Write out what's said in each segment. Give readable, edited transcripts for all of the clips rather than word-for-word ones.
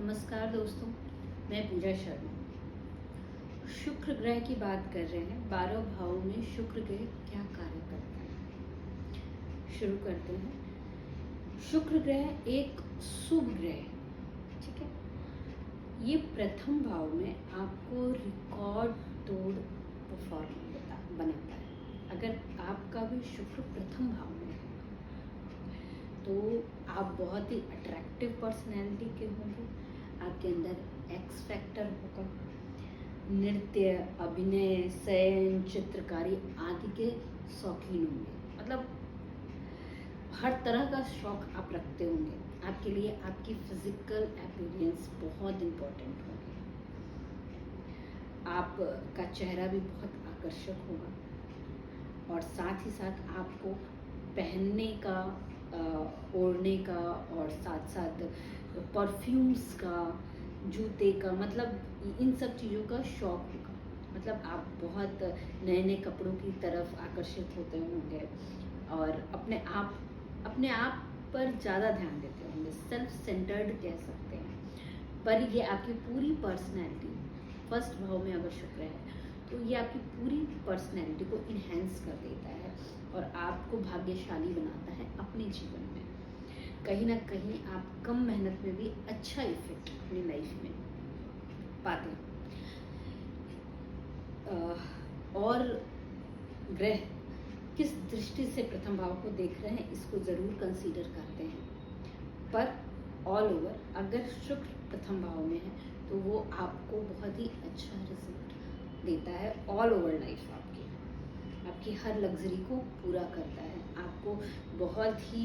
नमस्कार दोस्तों, मैं पूजा शर्मा। शुक्र ग्रह की बात कर रहे हैं। 12 भावों में शुक्र ग्रह क्या कार्य करता है, शुरू करते हैं। शुक्र ग्रह एक शुभ ग्रह है, ठीक है। ये प्रथम भाव में आपको रिकॉर्ड तोड़ परफॉर्मेंस बनाता है। अगर आपका भी शुक्र प्रथम भाव में है तो आप बहुत ही अट्रैक्टिव पर्सनैलिटी के होंगे। आपके अंदर एक्स फैक्टर होगा। नृत्य, अभिनय, शयन, चित्रकारी आदि के शौकीन होंगे। मतलब हर तरह का शौक आप रखते होंगे। आपके लिए आपकी फिजिकल अपीयरेंस बहुत इम्पोर्टेंट होगी। आपका चेहरा भी बहुत आकर्षक होगा और साथ ही साथ आपको पहनने का, ओढ़ने का और साथ साथ परफ्यूम्स का, जूते का, मतलब इन सब चीज़ों का शौक होगा। मतलब आप बहुत नए नए कपड़ों की तरफ आकर्षित होते होंगे और अपने आप पर ज़्यादा ध्यान देते होंगे। सेल्फ सेंटर्ड कह सकते हैं। पर ये आपकी पूरी पर्सनैलिटी, फर्स्ट भाव में अगर शुक्र है तो ये आपकी पूरी पर्सनैलिटी को इन्हेंस कर देता है और आपको भाग्यशाली बनाता है अपने जीवन में। कहीं ना कहीं आप कम मेहनत में भी अच्छा इफेक्ट अपनी लाइफ में पाते हैं। और ग्रह किस दृष्टि से प्रथम भाव को देख रहे हैं इसको ज़रूर कंसीडर करते हैं। पर ऑल ओवर अगर शुक्र प्रथम भाव में है तो वो आपको बहुत ही अच्छा रिजल्ट देता है। ऑल ओवर लाइफ आपकी हर लग्जरी को पूरा करता है। आपको बहुत ही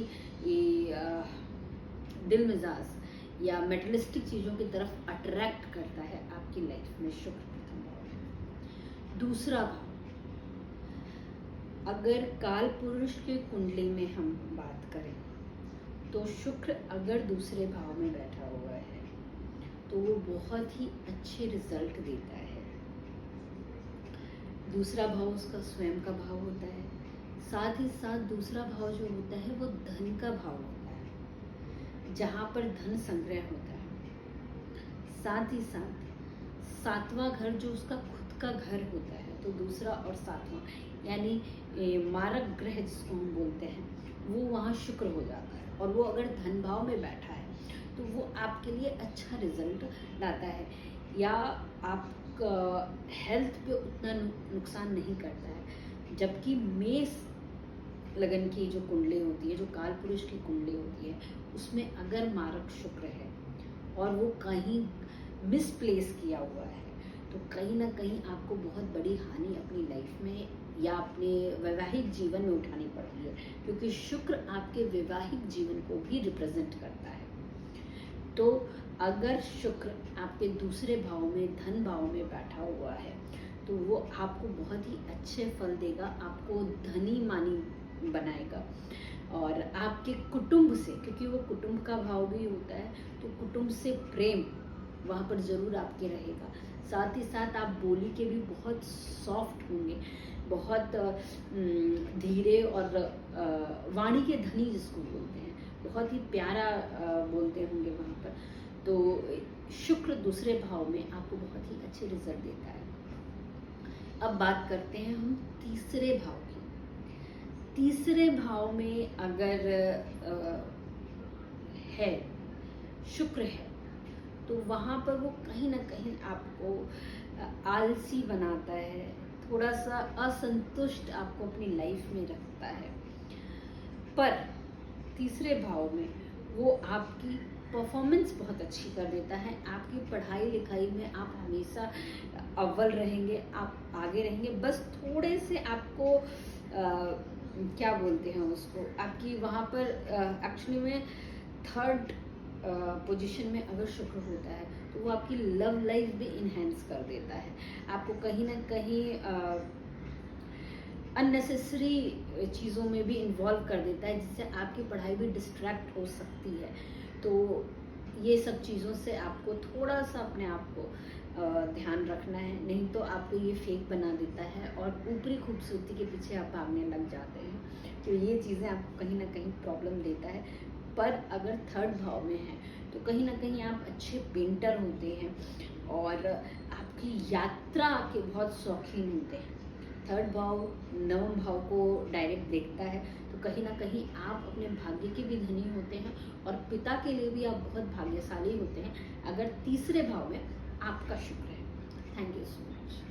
दिल मिजाज या मेटलिस्टिक चीज़ों की तरफ अट्रैक्ट करता है आपकी लाइफ में शुक्र प्रथम भाव में। दूसरा भाव, अगर काल पुरुष के कुंडली में हम बात करें तो शुक्र अगर दूसरे भाव में बैठा हुआ है तो वो बहुत ही अच्छे रिजल्ट देता है। दूसरा भाव उसका स्वयं का भाव होता है। साथ ही साथ दूसरा भाव जो होता है वो धन का भाव होता है, जहाँ पर धन संग्रह होता है। साथ ही साथ सातवां घर जो उसका खुद का घर होता है, तो दूसरा और सातवां यानी मारक ग्रह जिसको हम बोलते हैं वो वहाँ शुक्र हो जाता है। और वो अगर धन भाव में बैठा है तो वो आपके लिए अच्छा रिजल्ट लाता है या आप हेल्थ पे उतना नुकसान नहीं करता है। जबकि मेष लगन की जो कुंडली होती है, जो काल पुरुष की कुंडली होती है, उसमें अगर मारक शुक्र है और वो कहीं मिसप्लेस किया हुआ है तो कहीं ना कहीं आपको बहुत बड़ी हानि अपनी लाइफ में या अपने वैवाहिक जीवन में उठानी पड़ती है, क्योंकि शुक्र आपके वैवाहिक जीवन को भी रिप्रेजेंट करता है। तो अगर शुक्र आपके दूसरे भाव में, धन भाव में बैठा हुआ है तो वो आपको बहुत ही अच्छे फल देगा, आपको धनी मानी बनाएगा और आपके कुटुंब से, क्योंकि वो कुटुंब का भाव भी होता है, तो कुटुंब से प्रेम वहाँ पर ज़रूर आपके रहेगा। साथ ही साथ आप बोली के भी बहुत सॉफ्ट होंगे, बहुत धीरे और वाणी के धनी जिसको बोलते हैं, बहुत ही प्यारा बोलते होंगे वहाँ पर। तो शुक्र दूसरे भाव में आपको बहुत ही अच्छे रिजल्ट देता है। अब बात करते हैं हम तीसरे भाव की। तीसरे भाव में अगर है शुक्र है तो वहाँ पर वो कहीं ना कहीं आपको आलसी बनाता है, थोड़ा सा असंतुष्ट आपको अपनी लाइफ में रखता है। पर तीसरे भाव में वो आपकी परफॉर्मेंस बहुत अच्छी कर देता है। आपकी पढ़ाई लिखाई में आप हमेशा अव्वल रहेंगे, आप आगे रहेंगे। बस थोड़े से आपको क्या बोलते हैं उसको, आपकी वहाँ पर एक्चुअली में थर्ड पोजीशन में अगर शुक्र होता है तो वो आपकी लव लाइफ भी इन्हेंस कर देता है। आपको कहीं ना कहीं अननेसेसरी चीज़ों में भी इन्वॉल्व कर देता है, जिससे आपकी पढ़ाई भी डिस्ट्रैक्ट हो सकती है। तो ये सब चीज़ों से आपको थोड़ा सा अपने आप को ध्यान रखना है, नहीं तो आपको ये फेक बना देता है और ऊपरी खूबसूरती के पीछे आप भागने लग जाते हैं। तो ये चीज़ें आपको कहीं ना कहीं प्रॉब्लम देता है। पर अगर थर्ड भाव में है तो कहीं ना कहीं आप अच्छे पेंटर होते हैं और आपकी यात्रा के बहुत शौकीन होते हैं। थर्ड भाव नवम भाव को डायरेक्ट देखता है, तो कहीं ना कहीं आप अपने भाग्य के भी धनी होते हैं और पिता के लिए भी आप बहुत भाग्यशाली होते हैं अगर तीसरे भाव में आपका शुक्र है। Thank you so much.